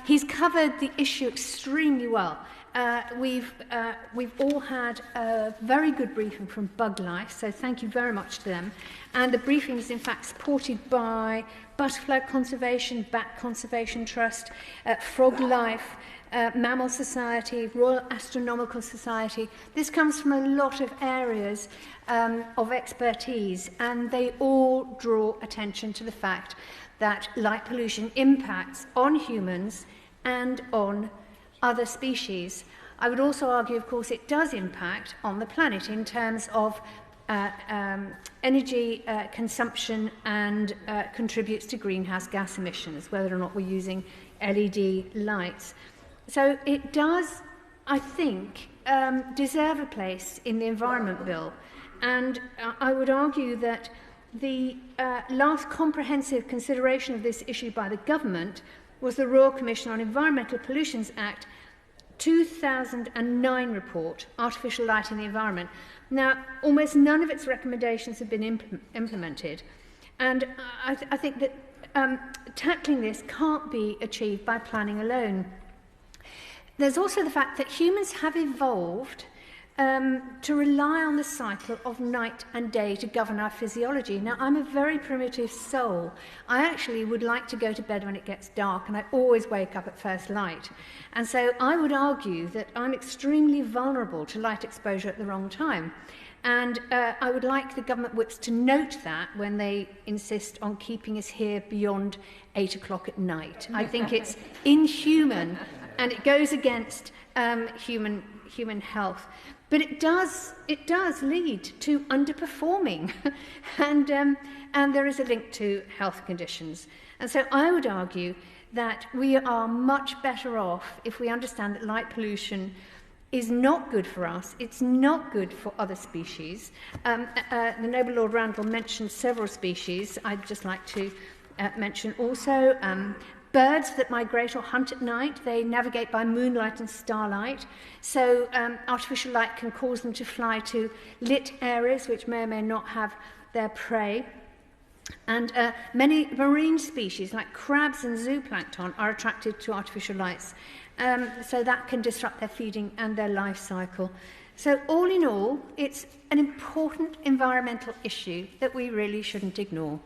He's covered the issue extremely well. We've all had a very good briefing from Bug Life, so thank you very much to them. And the briefing is in fact supported by Butterfly Conservation, Bat Conservation Trust, Frog Life, Mammal Society, Royal Astronomical Society. This comes from a lot of areas of expertise, and they all draw attention to the fact that light pollution impacts on humans and on other species. I would also argue, of course, it does impact on the planet in terms of energy consumption and contributes to greenhouse gas emissions, whether or not we're using LED lights. So it does, I think, deserve a place in the Environment Bill. And I would argue that the last comprehensive consideration of this issue by the government was the Royal Commission on Environmental Pollutions Act 2009 report, Artificial Light in the Environment. Now, almost none of its recommendations have been implemented. And I think that tackling this can't be achieved by planning alone. There's also the fact that humans have evolved to rely on the cycle of night and day to govern our physiology. Now, I'm a very primitive soul. I actually would like to go to bed when it gets dark, and I always wake up at first light. And so I would argue that I'm extremely vulnerable to light exposure at the wrong time. And I would like the government whips to note that when they insist on keeping us here beyond 8 o'clock at night. I think it's inhuman, and it goes against human health. But it does lead to underperforming, and there is a link to health conditions. And so I would argue that we are much better off if we understand that light pollution is not good for us, it's not good for other species. The Noble Lord Randall mentioned several species. I'd just like to mention also birds that migrate or hunt at night. They navigate by moonlight and starlight, so artificial light can cause them to fly to lit areas which may or may not have their prey. And many marine species like crabs and zooplankton are attracted to artificial lights, so that can disrupt their feeding and their life cycle. So all in all, it's an important environmental issue that we really shouldn't ignore.